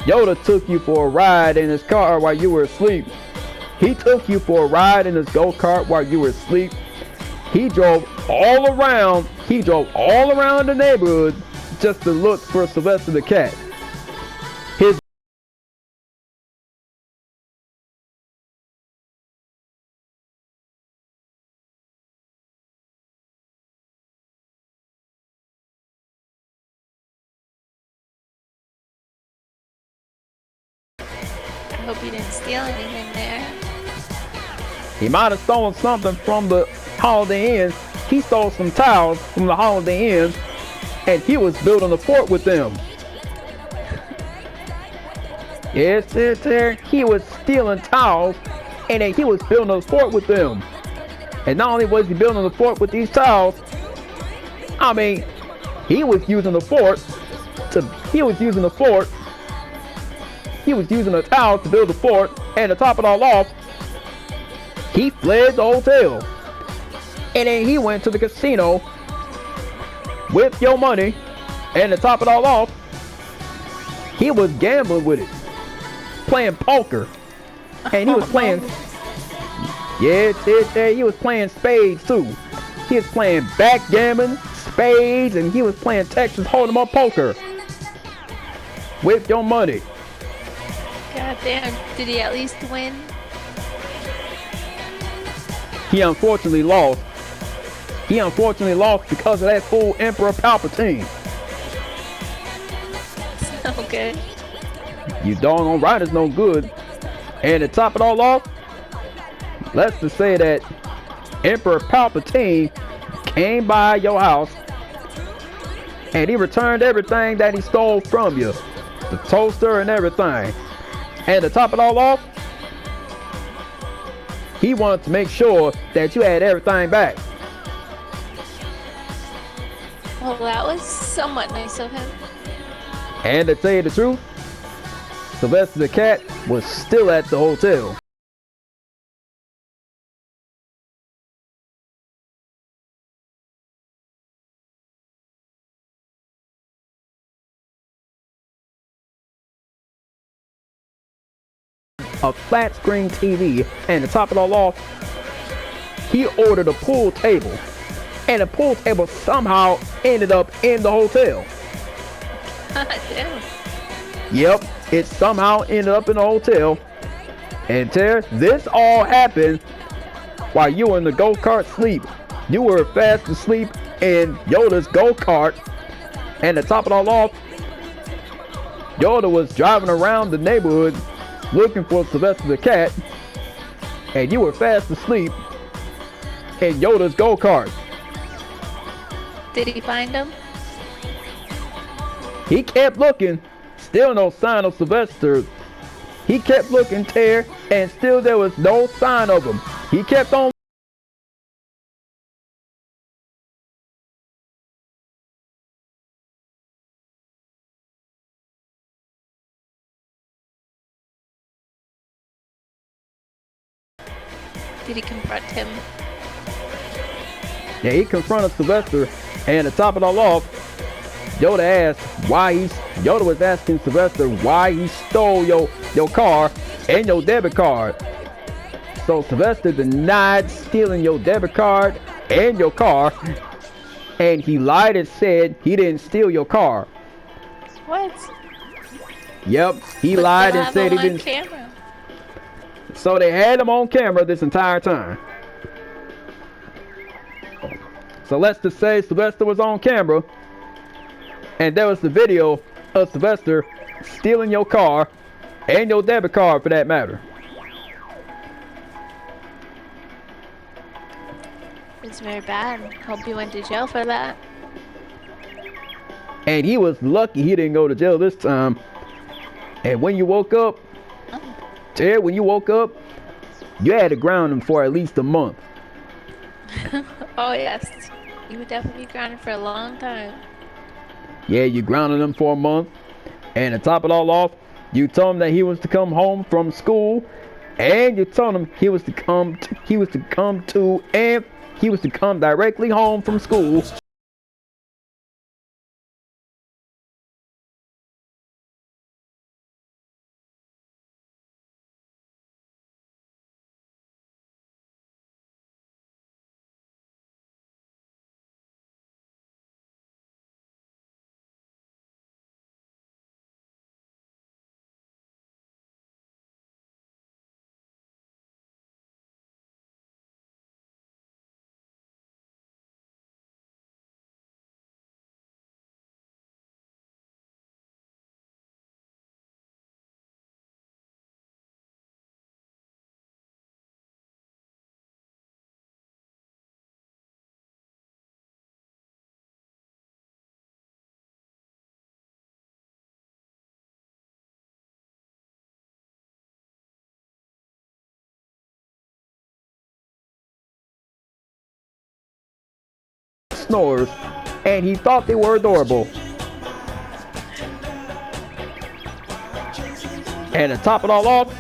Yoda took you for a ride in his car while you were asleep. He took you for a ride in his go-kart while you were asleep. He drove all around. He drove all around the neighborhood just to look for Sylvester the cat. His I hope you didn't steal anything there. He might have stolen something from the Holiday Inn. He stole some tiles from the Holiday Inn, and he was building a fort with them. Yes, sir. He was stealing tiles, and then he was building a fort with them. And not only was he building a fort with these tiles, I mean, he was using the fort to. He was using the fort. He was using the tiles to build the fort, and to top it all off, he fled the hotel. And then he went to the casino with your money, and to top it all off, he was gambling with it, playing poker, and he was playing. He was playing spades too. He was playing backgammon, spades, and he was playing Texas Hold'em up poker with your money. God damn, did he at least win? He unfortunately lost. He unfortunately lost because of that fool Emperor Palpatine. So good. You doggone right is no good. And to top it all off, let's just say that Emperor Palpatine came by your house and he returned everything that he stole from you. The toaster and everything. And to top it all off, he wanted to make sure that you had everything back. Well, that was somewhat nice of him. And to tell you the truth, Sylvester the cat was still at the hotel. A flat screen TV, and to top it all off, he ordered a pool table, and the pool table somehow ended up in the hotel. Damn. Yep, it somehow ended up in the hotel. And Tara, this all happened while you were in the go-kart sleep. You were fast asleep in Yoda's go-kart, and to top it all off, Yoda was driving around the neighborhood looking for Sylvester the cat, and you were fast asleep in Yoda's go-kart. Did he find him? He kept looking, still no sign of Sylvester. He kept looking, Tara, and still there was no sign of him. He kept on. Did he confront him? Yeah, he confronted Sylvester, and to top it all off, Yoda was asking Sylvester why he stole your car and your debit card. So Sylvester denied stealing your debit card and your car, and he lied and said he didn't steal your car. What? Yep, he lied and said he didn't. Camera. So they had him on camera this entire time. So let's just say Sylvester was on camera, and there was the video of Sylvester stealing your car and your debit card for that matter. It's very bad. Hope you went to jail for that. And he was lucky he didn't go to jail this time. And when you woke up, Ted, when you woke up, you had to ground him for at least a month. Oh yes, you would definitely be grounded for a long time. Yeah, you grounded him for a month, and to top it all off, you told him that he was to come home from school, and you told him he was to come directly home from school. snores, and he thought they were adorable. And to top it all off,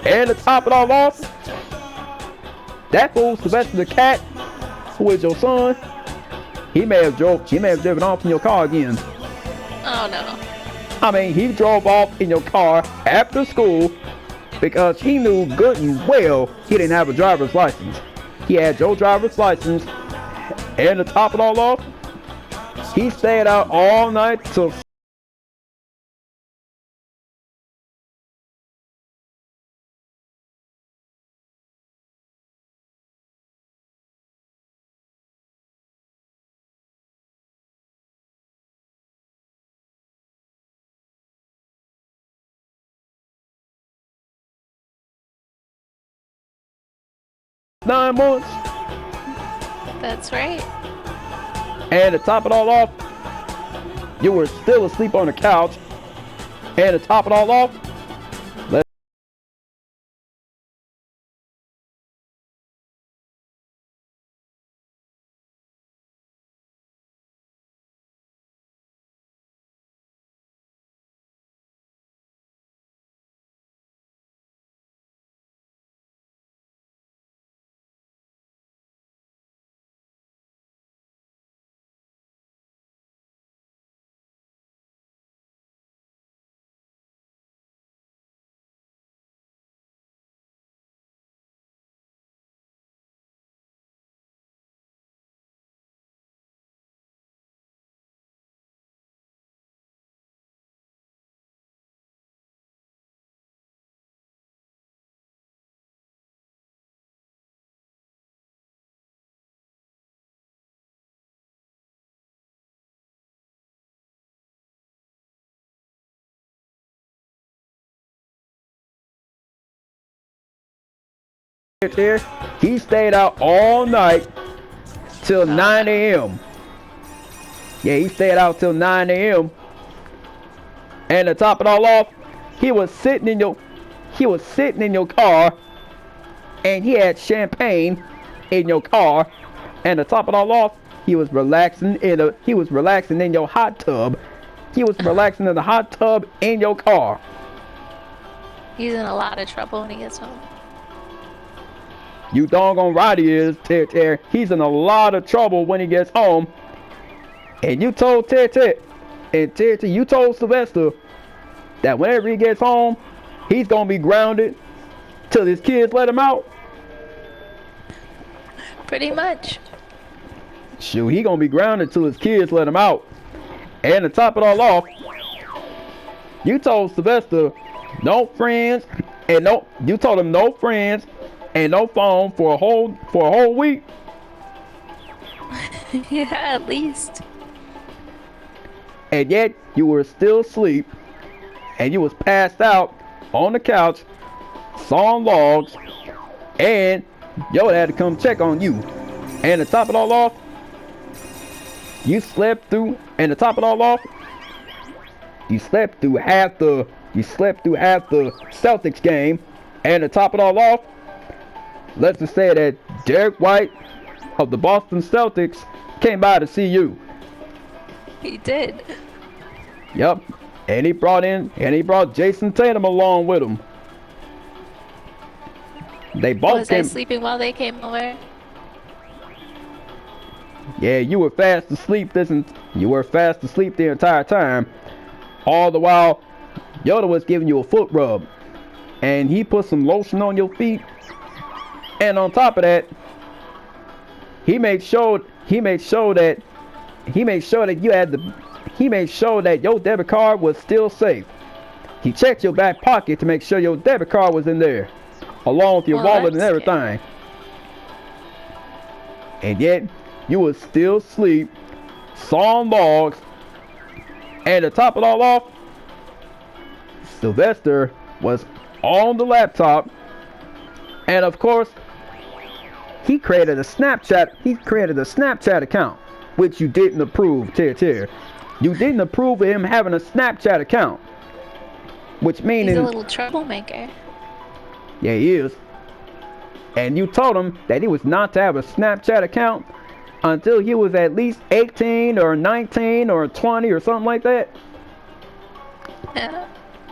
and to top it all off, that fool Sylvester the cat, who is your son, he may have driven off in your car again. Oh no. I mean, he drove off in your car after school because he knew good and well he didn't have a driver's license. He had your driver's license, and to top it all off, he stayed out all night till 9 months. That's right. And to top it all off, you were still asleep on the couch. And to top it all off, he stayed out all night till 9 a.m. Yeah, he stayed out till 9 a.m. And to top it all off, he was sitting in your car, and he had champagne in your car. And to top it all off, he was relaxing in your hot tub. He was relaxing in the hot tub in your car. He's in a lot of trouble when he gets home. You doggone right he is, Ted. He's in a lot of trouble when he gets home. And you told Ted, you told Sylvester that whenever he gets home, he's gonna be grounded till his kids let him out. Pretty much. Shoot, he gonna be grounded till his kids let him out. And to top it all off, You told Sylvester no friends and no. You told him no friends and no phone for a whole week. Yeah, at least. And yet you were still asleep, and you was passed out on the couch, sawing logs, and Yoda had to come check on you. And to top it all off, you slept through. And to top it all off, you slept through half the Celtics game. And to top it all off, let's just say that Derek White of the Boston Celtics came by to see you. He did. Yep. And he brought Jason Tatum along with him. They both Was I sleeping while they came over? Yeah, you were fast asleep the entire time. All the while, Yoda was giving you a foot rub, and he put some lotion on your feet. And on top of that, he made sure that your debit card was still safe. He checked your back pocket to make sure your debit card was in there, along with your wallet and everything. And yet, you was still asleep, sawing logs, and to top it all off, Sylvester was on the laptop, and of course, he created a Snapchat account, which you didn't approve, Tear. You didn't approve of him having a Snapchat account, which means he's a little troublemaker. Yeah, he is. And you told him that he was not to have a Snapchat account until he was at least 18 or 19 or 20 or something like that. Yeah,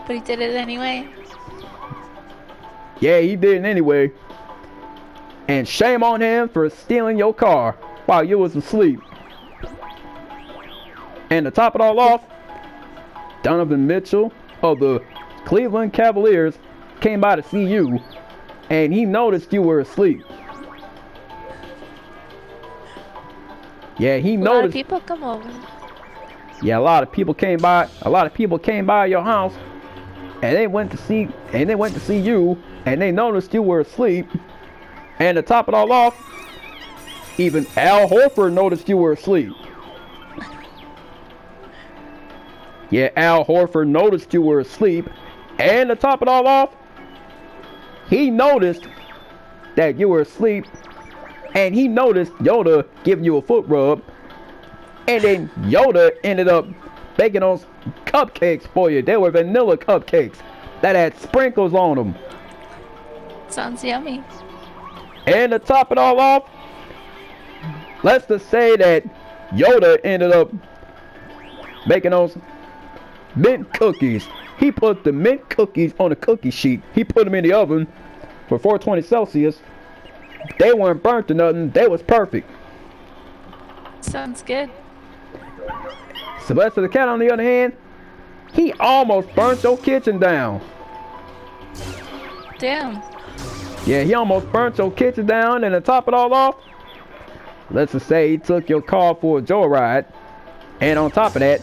but he did it anyway. Yeah, he did it anyway. And shame on him for stealing your car while you was asleep. And to top it all off, Donovan Mitchell of the Cleveland Cavaliers came by to see you, and he noticed you were asleep. Yeah, he noticed. A lot of people come over. Yeah, a lot of people came by. A lot of people came by your house, and they went to see you, and they noticed you were asleep. And to top it all off, even Al Horford noticed you were asleep. Yeah, Al Horford noticed you were asleep, and to top it all off, he noticed that you were asleep, and he noticed Yoda giving you a foot rub, and then Yoda ended up baking those cupcakes for you. They were vanilla cupcakes that had sprinkles on them. Sounds yummy. And to top it all off, let's just say that Yoda ended up making those mint cookies. He put the mint cookies on a cookie sheet. He put them in the oven for 420 Celsius. They weren't burnt or nothing. They was perfect. Sounds good. Sylvester the Cat, on the other hand, he almost burnt your kitchen down. Damn. Yeah, he almost burnt your kitchen down, and to top it all off, let's just say he took your car for a joyride, and on top of that,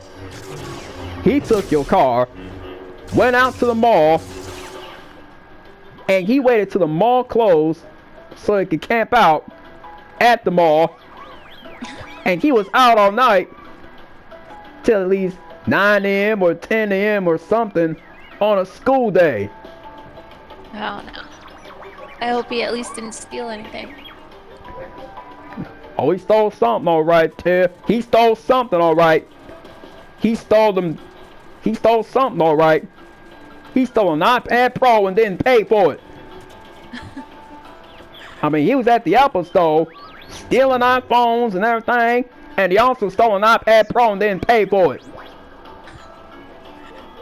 he took your car, went out to the mall, and he waited till the mall closed so he could camp out at the mall, and he was out all night till at least 9 a.m. or 10 a.m. or something on a school day. Oh no. I hope he at least didn't steal anything. Oh, he stole something, all right, Tiff. He stole something, all right. He stole something, all right. He stole an iPad Pro and didn't pay for it. I mean, he was at the Apple store stealing iPhones and everything, and he also stole an iPad Pro and didn't pay for it.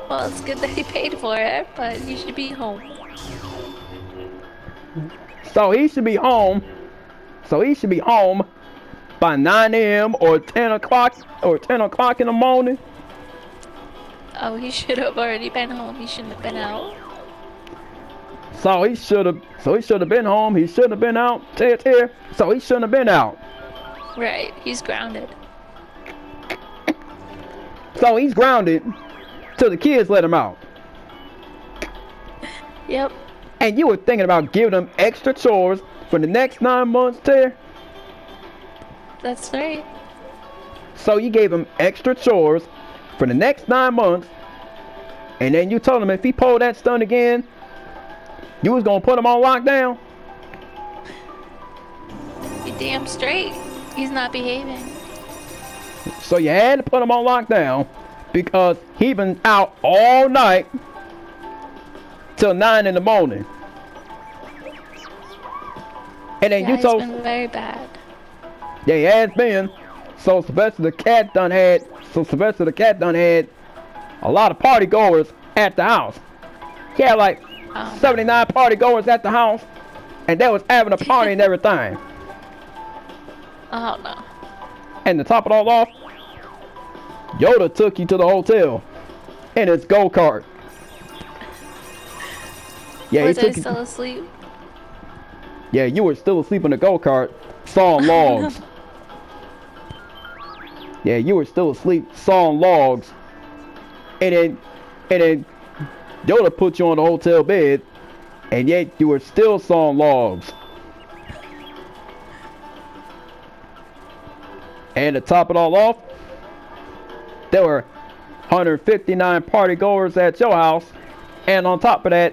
Well, it's good that he paid for it, but you should be home. So he should be home. By 9 a.m. or 10 o'clock in the morning. Oh, he should have already been home. He shouldn't have been out. So he should have been home. He shouldn't have been out. So he shouldn't have been out. Right, he's grounded. So he's grounded. till the kids let him out. Yep. And you were thinking about giving them extra chores for the next 9 months, Terry? That's right. So you gave him extra chores for the next 9 months, and then you told him if he pulled that stunt again, you was gonna put him on lockdown? You're damn straight. He's not behaving. So you had to put him on lockdown because he been out all night till 9 in the morning. And then Yeah, you told... it's been very bad. Yeah, he has been. So Sylvester the cat done had a lot of party goers at the house. He had like 79 party goers at the house, and they was having a party and everything. Oh no. And to top it all off, Yoda took you to the hotel in his go-kart. Yeah, Was he I took you. still asleep? Yeah, you were still asleep in the go-kart, sawing logs. Yeah, you were still asleep, sawing logs. And then Yoda put you on the hotel bed, and yet you were still sawing logs. And to top it all off, there were 159 party goers at your house, and on top of that,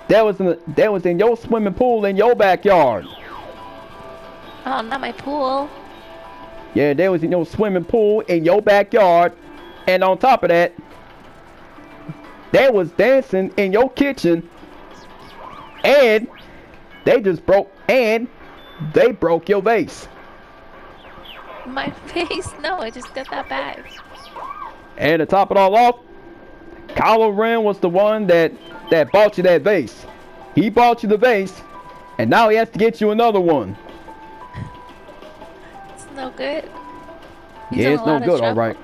that was in your swimming pool in your backyard. Oh, not my pool. Yeah, that was in your swimming pool in your backyard, and on top of that, they was dancing in your kitchen, and they broke your vase. My face? No, I just got that bag. And to top it all off, Kylo Ren was the one that bought you that vase. He bought you the vase, and now he has to get you another one. It's no good. Yeah, it's no good, all right.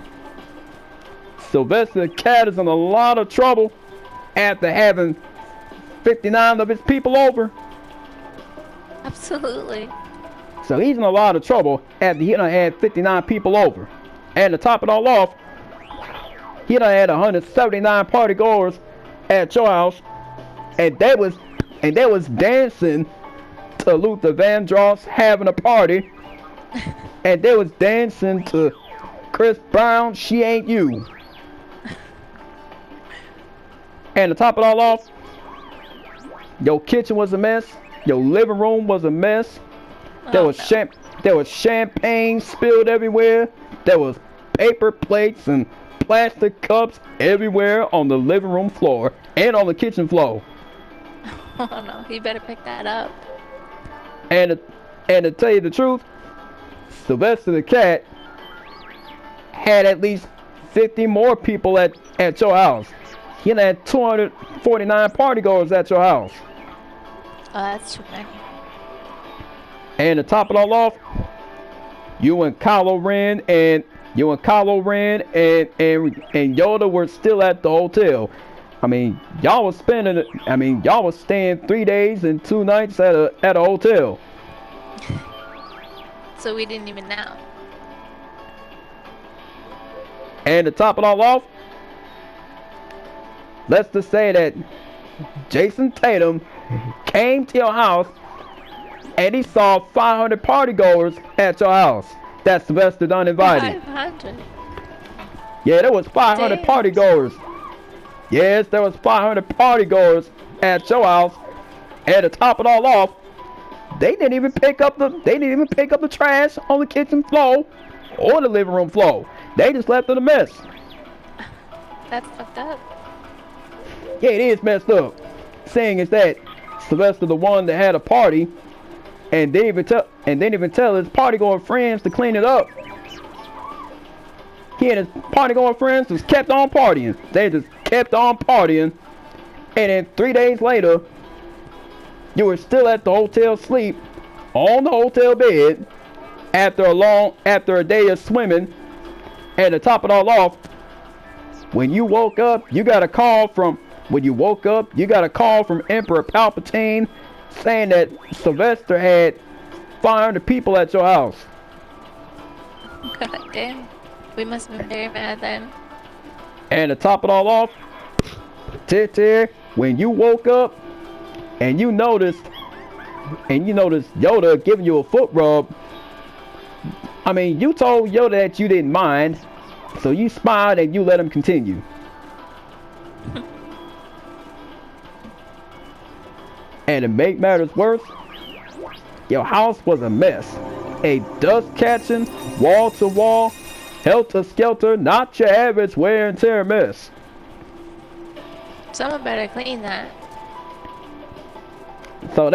Sylvester the cat is in a lot of trouble after having 59 of his people over. Absolutely. So he's in a lot of trouble after he done had 59 people over. And to top it all off, he done had 179 party goers at your house, and they was dancing to Luther Vandross having a party, and they was dancing to Chris Brown, She Ain't You. And to top it all off, your kitchen was a mess, your living room was a mess. There was champagne spilled everywhere. There was paper plates and plastic cups everywhere on the living room floor and on the kitchen floor. Oh no, you better pick that up. And to tell you the truth, Sylvester the cat had at least 50 more people at your house. He had 249 party goers at your house. Oh, that's too many. And to top it all off, you and Kylo Ren and Yoda were still at the hotel. I mean, y'all was staying 3 days and 2 nights at a hotel. So we didn't even know. And to top it all off, let's just say that Jason Tatum came to your house and he saw 500 party goers at your house that Sylvester done invited. 500? Yeah, there was 500 Damn. party goers. Yes, there was 500 party goers at your house. And to top it all off, they didn't even pick up the trash on the kitchen floor or the living room floor. They just left it a mess. That's fucked up. Yeah, it is messed up. Saying is that Sylvester the one that had a party and didn't even tell his party going friends to clean it up. He and his party going friends just kept on partying. They just kept on partying. And then 3 days later, you were still at the hotel sleep on the hotel bed after a day of swimming. And to top it all off, when you woke up, you got a call from Emperor Palpatine saying that Sylvester had 500 people at your house. God damn. We must have been very mad then. And to top it all off, Terry, when you woke up and you noticed Yoda giving you a foot rub, I mean, you told Yoda that you didn't mind, so you smiled and you let him continue. And to make matters worse, your house was a mess. A dust-catching, wall-to-wall, helter-skelter, not your average wear and tear mess. Someone better clean that. So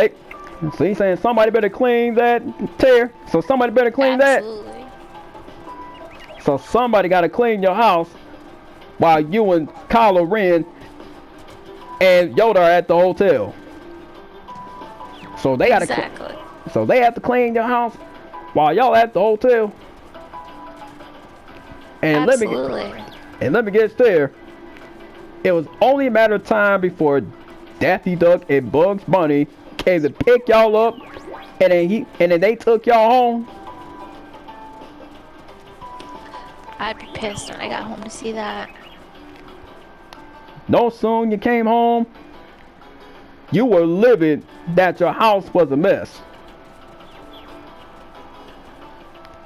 he's saying somebody better clean that tear. So somebody better clean Absolutely. that. So somebody got to clean your house while you and Kylo Ren and Yoda are at the hotel. So they got to. So they have to clean your house while y'all at the hotel. And Absolutely. let me get there. It was only a matter of time before Daffy Duck and Bugs Bunny came to pick y'all up, and then they took y'all home. I'd be pissed when I got home to see that. No sooner you came home, you were livid that your house was a mess.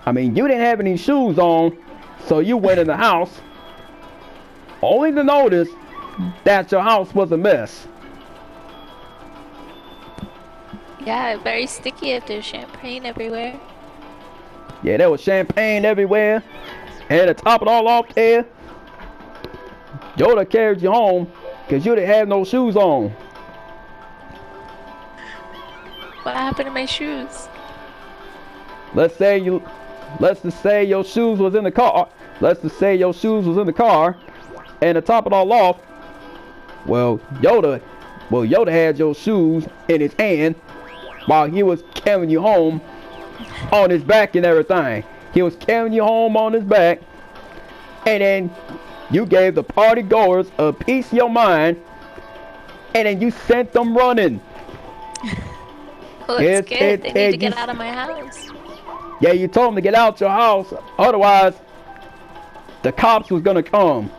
I mean, you didn't have any shoes on, so you went in the house only to notice that your house was a mess. Yeah, very sticky if there's champagne everywhere. Yeah, there was champagne everywhere. And to top it all off there, Yoda carried you home because you didn't have no shoes on. What happened to my shoes? Let's just say your shoes was in the car. Let's just say your shoes was in the car. And to top it all off, Yoda had your shoes in his hand while he was carrying you home on his back and everything. He was carrying you home on his back, and then you gave the party goers a piece of your mind, and then you sent them running. Well, it's good. They need to get out of my house. Yeah, you told them to get out your house, otherwise the cops was gonna come.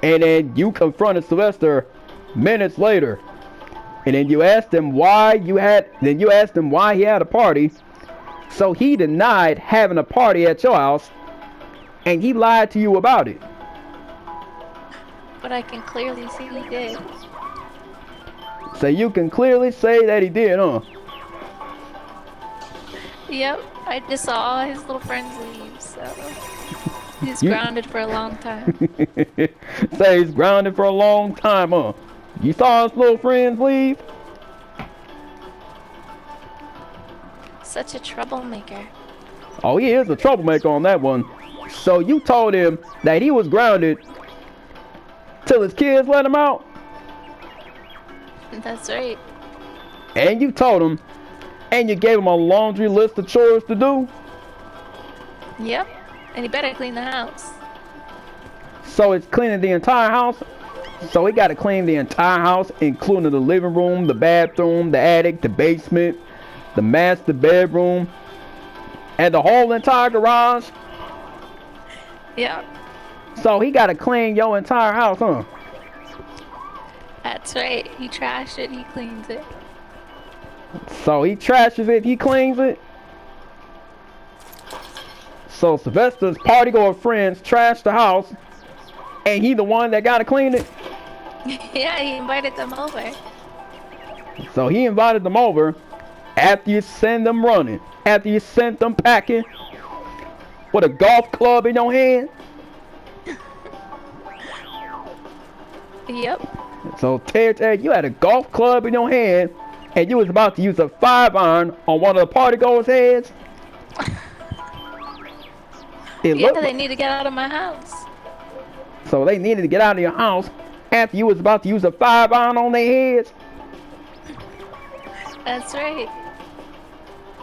And then you confronted Sylvester minutes later. And then you asked him why he had a party. So he denied having a party at your house, and he lied to you about it. But I can clearly see he did. So you can clearly say that he did, huh? Yep, I just saw all his little friends leave, so he's grounded for a long time. Say he's grounded for a long time, huh? You saw his little friends leave? Such a troublemaker. Oh, he is a troublemaker on that one. So you told him that he was grounded till his kids let him out? That's right. And you told him, and you gave him a laundry list of chores to do? Yep, and he better clean the house. So it's cleaning the entire house? So he got to clean the entire house, including the living room, the bathroom, the attic, the basement, the master bedroom, and the whole entire garage? Yep. So he got to clean your entire house, huh? That's right. He trashed it, he cleans it. So he trashes it, he cleans it? So Sylvester's party-goer friends trashed the house, and he the one that got to clean it? Yeah, he invited them over. So he invited them over after you send them running, after you sent them packing with a golf club in your hand? Yep. So Terry, you had a golf club in your hand, and you was about to use a 5-iron on one of the party-goers' heads? Yeah, they need to get out of my house. So they needed to get out of your house after you was about to use a 5-iron on their heads? That's right.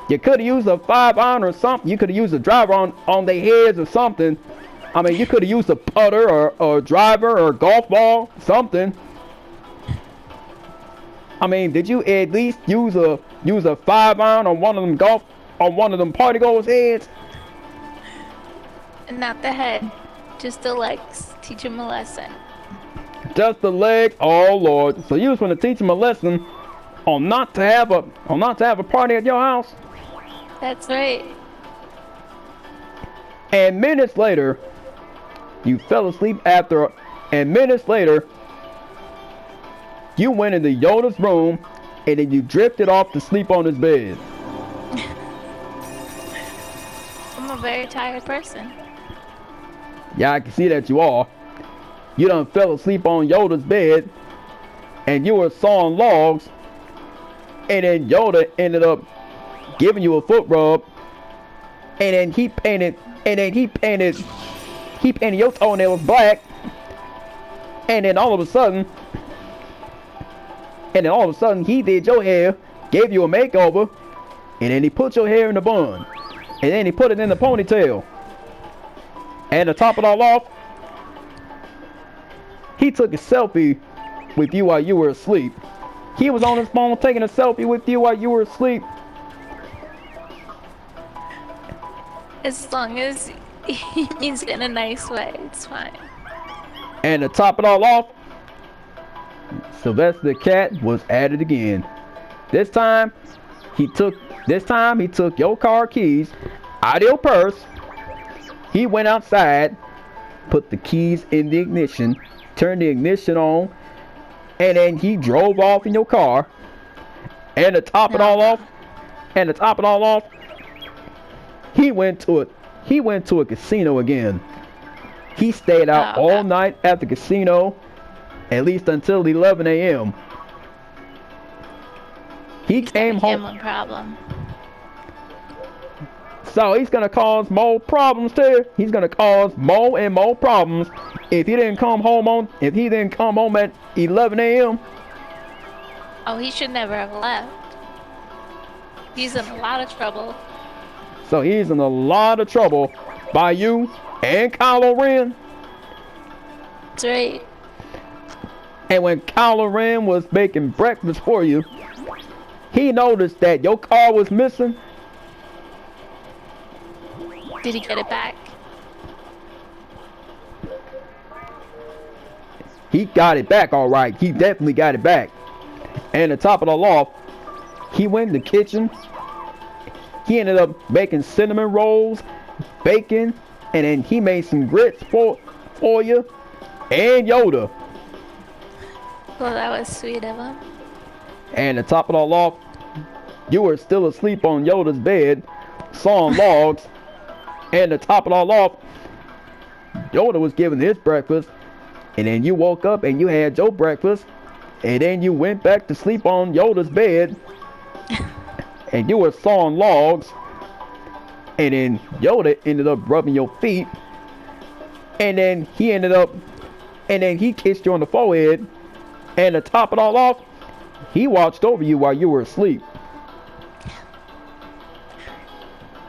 You could have used a 5-iron or something. You could have used a driver on their heads or something. I mean, you could have used a putter or a driver or a golf ball, something. I mean, did you at least use a 5-iron on one of them party goers' heads? Not the head. Just the legs. Teach him a lesson. Just the leg. Oh Lord. So you was gonna teach him a lesson on not to have a party at your house? That's right. And minutes later, you fell asleep after. And minutes later, you went into Yoda's room, and then you drifted off to sleep on his bed. I'm a very tired person. Yeah, I can see that you are. You done fell asleep on Yoda's bed, and you were sawing logs, and then Yoda ended up giving you a foot rub, and then he painted your toenails black, and then all of a sudden he did your hair, gave you a makeover, and then he put your hair in a bun, and then he put it in the ponytail. And to top it all off, he took a selfie with you while you were asleep. He was on his phone taking a selfie with you while you were asleep. As long as he means it in a nice way, it's fine. And to top it all off, Sylvester the cat was at it again. This time he took your car keys out of your purse. He went outside, put the keys in the ignition, turned the ignition on, and then he drove off in your car. And to top it all off, he went to a casino again. He stayed out all night at the casino, at least until 11 a.m. He came home. One problem. So he's gonna cause more problems too. He's gonna cause more and more problems if he didn't come home at 11 a.m. Oh, he should never have left. He's in a lot of trouble. So he's in a lot of trouble by you and Kylo Ren. That's right. And when Kylo Ren was making breakfast for you, he noticed that your car was missing. Did he get it back? He got it back, all right. He definitely got it back. And to top it all off, he went in the kitchen. He ended up making cinnamon rolls, bacon, and then he made some grits for you and Yoda. Well, that was sweet of him. And to top it all off, you were still asleep on Yoda's bed, sawing logs. And to top it all off, Yoda was giving his breakfast, and then you woke up and you had your breakfast, and then you went back to sleep on Yoda's bed, and you were sawing logs, and then Yoda ended up rubbing your feet, and then he kissed you on the forehead, and to top it all off, he watched over you while you were asleep.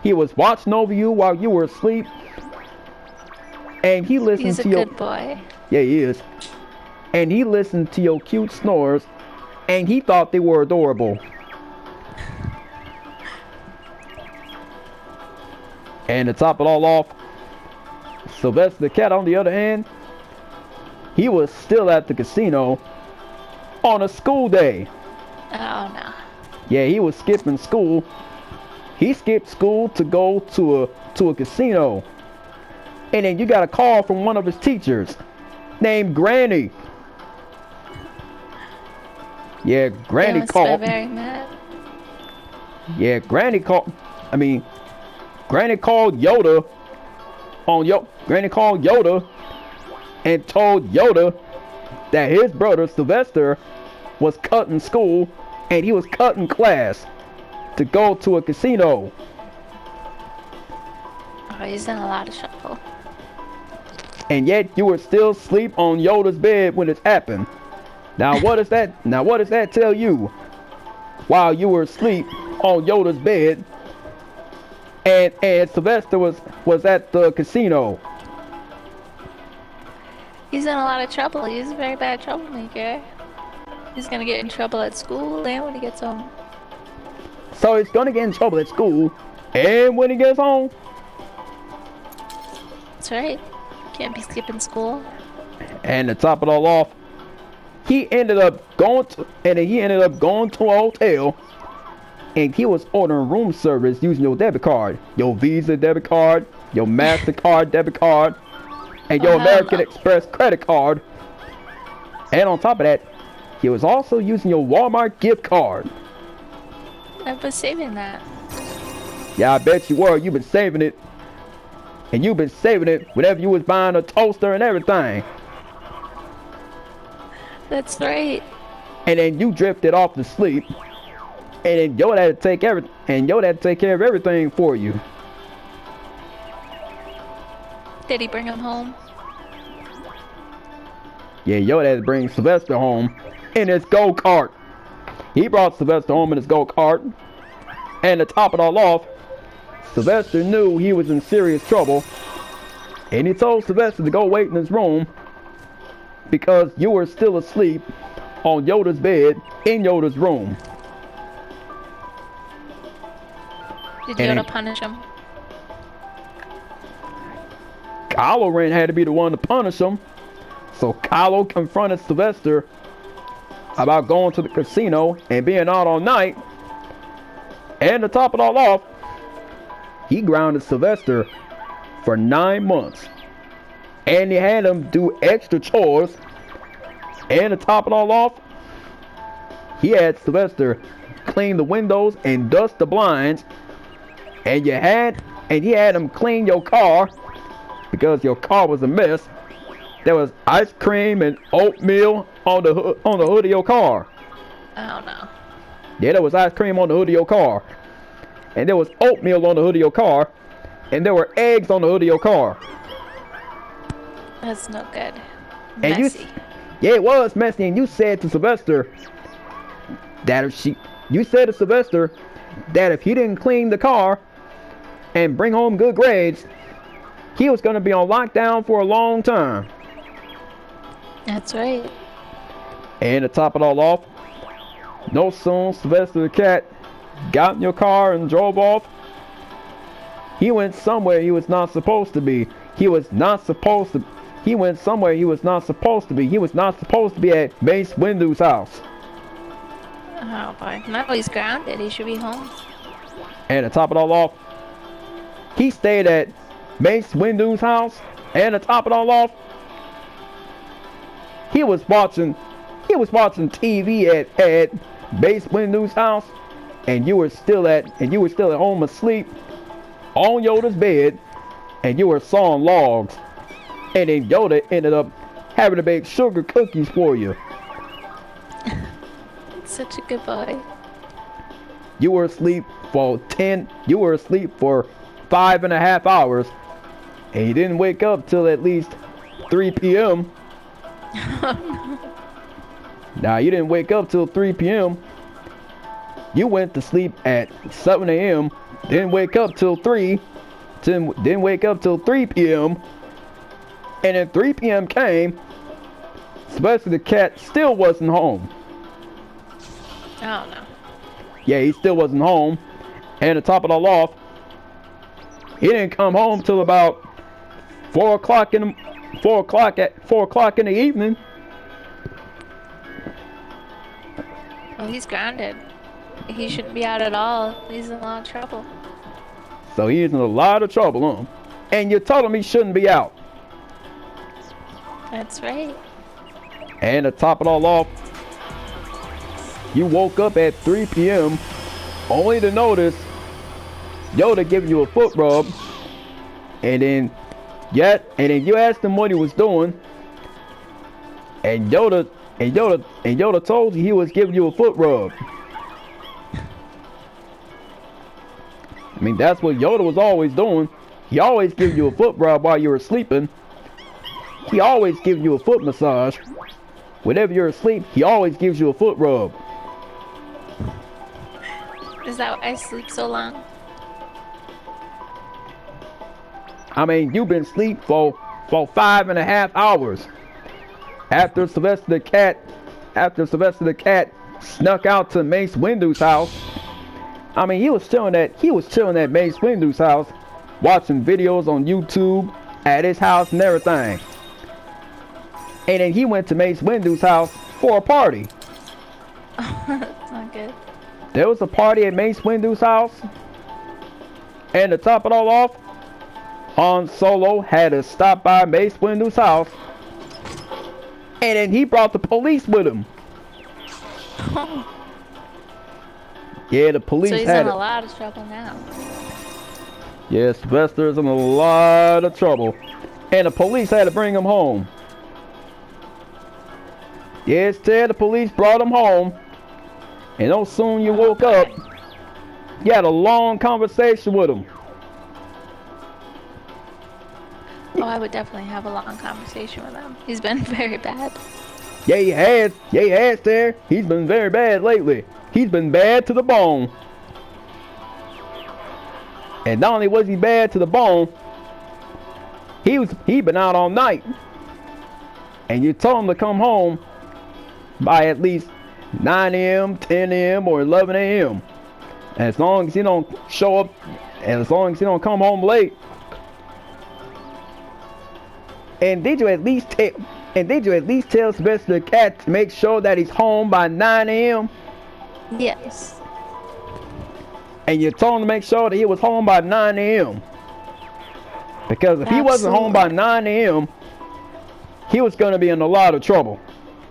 He was watching over you while you were asleep, and he listened to your... He's a good boy. Yeah, he is. And he listened to your cute snores, and he thought they were adorable. And to top it all off, Sylvester the cat, on the other hand, he was still at the casino on a school day. Oh, no. Yeah, he was skipping school. He skipped school to go to a casino. And then you got a call from one of his teachers named Granny. Yeah, Granny called. Very mad. Yeah, Granny called Yoda Granny called Yoda and told Yoda that his brother Sylvester was cutting school and he was cutting class to go to a casino. Oh, he's in a lot of trouble. And yet you were still asleep on Yoda's bed when it happened. Now what does that tell you? While you were asleep on Yoda's bed and Sylvester was at the casino. He's in a lot of trouble. He's a very bad troublemaker. He's gonna get in trouble at school and when he gets home. So he's gonna get in trouble at school and when he gets home. That's right. Can't be skipping school. And to top it all off, he ended up going to a hotel, and he was ordering room service using your debit card, your Visa debit card, your MasterCard debit card, and your American Express credit card. And on top of that, he was also using your Walmart gift card. I was saving that. Yeah, I bet you were. You've been saving it. And you've been saving it whenever you was buying a toaster and everything. That's right. And then you drifted off to sleep. And then Yoda had to take care of everything for you. Did he bring him home? Yeah, Yoda had to bring Sylvester home in his go-kart. He brought Sylvester home in his go-kart. And to top it all off, Sylvester knew he was in serious trouble. And he told Sylvester to go wait in his room because you were still asleep on Yoda's bed in Yoda's room. Did Yoda punish him? Kylo Ren had to be the one to punish him. So Kylo confronted Sylvester about going to the casino and being out all night. And to top it all off, he grounded Sylvester for 9 months. And he had him do extra chores. And to top it all off, he had Sylvester clean the windows and dust the blinds. And he had him clean your car because your car was a mess. There was ice cream and oatmeal on the hood of your car. Oh no. Yeah, there was ice cream on the hood of your car. And there was oatmeal on the hood of your car. And there were eggs on the hood of your car. That's no good. And Messy. Yeah, it was messy. And you said to Sylvester that if he didn't clean the car and bring home good grades, he was going to be on lockdown for a long time. That's right. And to top it all off, no sooner Sylvester the cat got in your car and drove off, he went somewhere he was not supposed to be. He went somewhere he was not supposed to be. He was not supposed to be at Mace Windu's house. Oh boy. Now he's grounded. He should be home. And to top it all off, he stayed at Mace Windu's house. And to top it all off, he was watching TV at Mace Windu's house, and you were still at home asleep on Yoda's bed, and you were sawing logs, and then Yoda ended up having to bake sugar cookies for you. Such a good boy. You were asleep for 5.5 hours, and you didn't wake up till at least 3 p.m. Now, you didn't wake up till 3 p.m. You went to sleep at 7 a.m. Didn't wake up till 3 p.m. And then 3 p.m. came. Sylvester the cat still wasn't home. Oh no. Yeah, he still wasn't home. And to top it all off, he didn't come home till about 4 o'clock in the evening. Well, he's grounded. He shouldn't be out at all. He's in a lot of trouble. So he's in a lot of trouble, huh? And you told him he shouldn't be out. That's right. And to top it all off, you woke up at 3 p.m. only to notice Yoda giving you a foot rub. And then you asked him what he was doing. And Yoda told you he was giving you a foot rub. I mean, that's what Yoda was always doing. He always gives you a foot rub while you were sleeping. He always gives you a foot massage. Whenever you're asleep, he always gives you a foot rub. Is that why I sleep so long? I mean, you've been asleep for 5.5 hours. After Sylvester the cat snuck out to Mace Windu's house. I mean, he was chilling at Mace Windu's house, watching videos on YouTube, at his house and everything. And then he went to Mace Windu's house for a party. That's not good. There was a party at Mace Windu's house. And to top it all off, Han Solo had to stop by Mace Windu's house. And then he brought the police with him. Yeah, the police So he's had in it. a lot of trouble now. Yeah, Sylvester's in a lot of trouble. And the police had to bring him home. Yes, Ted, the police brought him home. And no soon you woke up, you had a long conversation with him. Oh, I would definitely have a long conversation with him. He's been very bad. Yeah, he has. Yeah, he has, there. He's been very bad lately. He's been bad to the bone. And not only was he bad to the bone, he been out all night. And you told him to come home by at least 9 a.m., 10 a.m., or 11 a.m. And as long as he don't show up, and as long as he don't come home late. And did you at least tell Sylvester the Cat to make sure that he's home by 9 a.m.? Yes. And you told him to make sure that he was home by 9 a.m. Because if he wasn't home by 9 a.m., he was going to be in a lot of trouble.